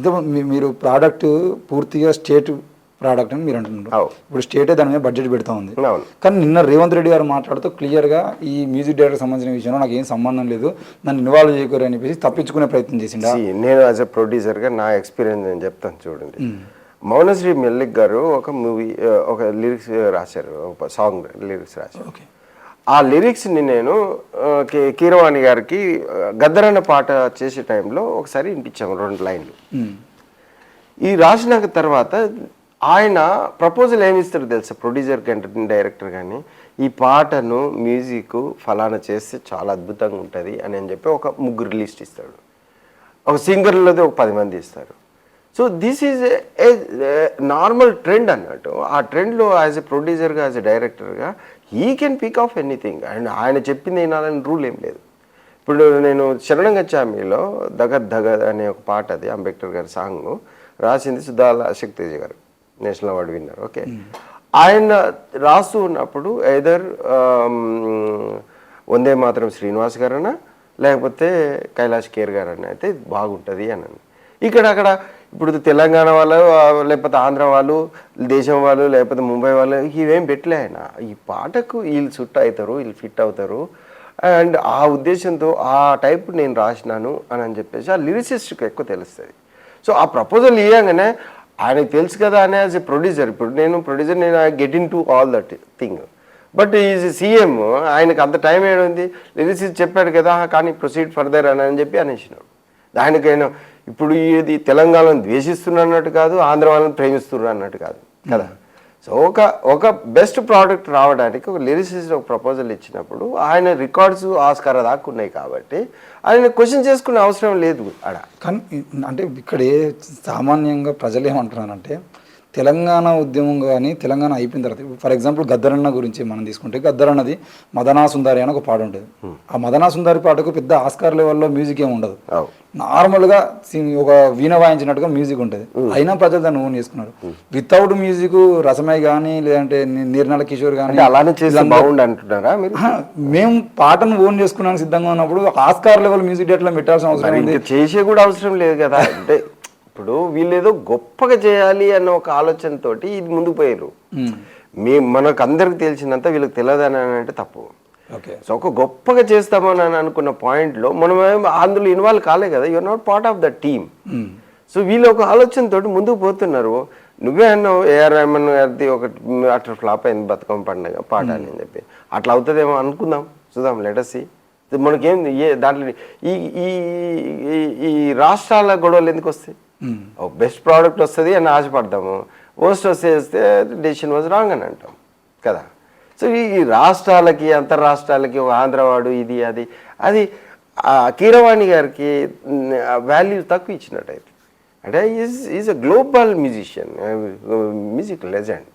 అయితే మీరు ప్రోడక్ట్ పూర్తిగా స్టేట్ ప్రోడక్ట్ అని మీరు అంటున్నారు. ఇప్పుడు స్టేటే దాని మీద బడ్జెట్ పెడతా ఉంది. కానీ నిన్న రేవంత్ రెడ్డి గారు మాట్లాడుతూ క్లియర్గా ఈ మ్యూజిక్ డైరెక్టర్ సంబంధించిన విషయంలో నాకు ఏం సంబంధం లేదు, నన్ను ఇన్వాల్వ్ చేయకూరు అని చెప్పేసి తప్పించుకునే ప్రయత్నం చేసిండు. నేను యాజ్ ఎ ప్రొడ్యూసర్గా నా ఎక్స్పీరియన్స్ నేను చెప్తాను చూడండి. మౌనశ్రీ మెల్లిక్ గారు ఒక మూవీ ఒక లిరిక్స్ రాశారు, ఒక సాంగ్ లిరిక్స్ రాశారు. ఆ లిరిక్స్ని నేను కీరవాణి గారికి గద్దరన్న పాట చేసే టైంలో ఒకసారి వినిపించాము 2 లైన్లు. ఈ రాసినాక తర్వాత ఆయన ప్రపోజల్ ఏమి ఇస్తారో తెలుసా ప్రొడ్యూసర్ కానీ డైరెక్టర్ కానీ, ఈ పాటను మ్యూజిక్ ఫలానా చేస్తే చాలా అద్భుతంగా ఉంటుంది అని చెప్పి ఒక 3 లిస్ట్ ఇస్తాడు. ఒక సింగర్లది ఒక 10 మంది ఇస్తారు. So this is a normal trend అన్నట్టు. ఆ ట్రెండ్లో యాజ్ ఎ ప్రొడ్యూసర్గా యాజ్ ఎ డైరెక్టర్గా he can pick of anything. And ఆయన చెప్పింది వినాలని రూల్ ఏం లేదు. ఇప్పుడు నేను శరణంగచ్చామిలో దగద్ దగద్ అనే ఒక పాట, అది అంబేద్కర్ గారి సాంగ్ రాసింది సుధాల శక్తేజ గారు, నేషనల్ అవార్డు విన్నారు. ఓకే, ఆయన రాస్తూ ఉన్నప్పుడు ఎదర్ వందే మాత్రం శ్రీనివాస్ గారన్నా లేకపోతే కైలాష్ కేర్ గారన్నా అయితే బాగుంటుంది అని. అక్కడ ఇప్పుడు తెలంగాణ వాళ్ళు లేకపోతే ఆంధ్ర వాళ్ళు, దేశం వాళ్ళు లేకపోతే ముంబై వాళ్ళు ఇవేం పెట్టలే ఆయన. ఈ పాటకు వీళ్ళు సుట్ అవుతారు, వీళ్ళు ఫిట్ అవుతారు అండ్ ఆ ఉద్దేశంతో ఆ టైప్ నేను రాసినాను అని చెప్పేసి ఆ లిరిసిస్ట్కి ఎక్కువ తెలుస్తుంది. సో ఆ ప్రపోజల్ ఇవ్వగానే ఆయనకు తెలుసు కదా అని యాజ్ ఎ ప్రొడ్యూసర్, ఇప్పుడు నేను ప్రొడ్యూసర్, నేను I get in to all that thing. But is CM, ఆయనకు అంత టైం ఏముంది, లిరిసిస్ట్ చెప్పాడు కదా కానీ ప్రొసీడ్ ఫర్దర్ అని చెప్పి అనేసినాడు. దానికైనా ఇప్పుడు ఇది తెలంగాణను ద్వేషిస్తున్నట్టు కాదు, ఆంధ్ర వాళ్ళని ప్రేమిస్తున్నారు అన్నట్టు కాదు కదా. సో ఒక బెస్ట్ ప్రోడక్ట్ రావడానికి ఒక లిరిసిస్ట్ ఒక ప్రపోజల్ ఇచ్చినప్పుడు ఆయన రికార్డ్స్ ఆస్కార్ దాకా ఉన్నాయి కాబట్టి ఆయన క్వశ్చన్ చేసుకునే అవసరం లేదు ఆడ. కానీ అంటే ఇక్కడ సామాన్యంగా ప్రజలు ఏమంటున్నారంటే తెలంగాణ ఉద్యమం కానీ తెలంగాణ అయిపోయిన తర్వాత ఫర్ ఎగ్జాంపుల్ గద్దరన్న గురించి మనం తీసుకుంటే గద్దరన్నది మదనా సుందరి అని ఒక పాట ఉంటుంది. ఆ మదనా సుందరి పాటకు పెద్ద ఆస్కార్ లెవెల్లో మ్యూజిక్ ఏమి ఉండదు, నార్మల్గా ఒక వీణ వాయించినట్టుగా మ్యూజిక్ ఉంటుంది. అయినా ప్రజలు దాన్ని ఓన్ చేసుకున్నారు. వితౌట్ మ్యూజిక్ రసమై కానీ లేదంటే నిర్మల కిషోర్ కానీ అలానే చేసి బాగుండి అంటున్నారా మీరు? మేము పాటను ఓన్ చేసుకున్నానికి సిద్ధంగా ఉన్నప్పుడు ఆస్కార్ లెవెల్ మ్యూజిక్ డేట్లో పెట్టాల్సిన అవసరం ఉంది, చేసే కూడా అవసరం లేదు కదా. అంటే ఇప్పుడు వీళ్ళు ఏదో గొప్పగా చేయాలి అన్న ఒక ఆలోచనతోటి ఇది ముందుకు పోయారు. మనకు అందరికి తెలిసినంత వీళ్ళకి తెలియదని అంటే తప్పు. సో ఒక గొప్పగా చేస్తామని అనుకున్న పాయింట్లో మనం అందులో ఇన్వాల్వ్ కాలే కదా, you're not part of the team. So వీళ్ళు ఒక ఆలోచనతో ముందుకు పోతున్నారు. నువ్వే అన్నావు ఏఆర్ రెహమాన్ గారిది ఒక అట్లా ఫ్లాప్ అయింది బతుకమ్మ పండుగ పాట అని చెప్పి, అట్లా అవుతుందేమో అనుకుందాం, చూద్దాం, లెటర్సీ. మనకేం దాంట్లో ఈ రాష్ట్రాల గొడవలు ఎందుకు వస్తాయి? బెస్ట్ ప్రోడక్ట్ వస్తుంది అని ఆశపడతాము, వర్స్ట్ వస్తే డెసిషన్ వాజ్ రాంగ్ అని అంటాం కదా. సో ఈ రాష్ట్రాలకి అంతర్రాష్ట్రాలకి ఒక ఆంధ్రవాడు ఇది అది కీరవాణి గారికి వాల్యూ తక్కువ ఇచ్చినట్టయితే. అంటే is a global musician, music legend.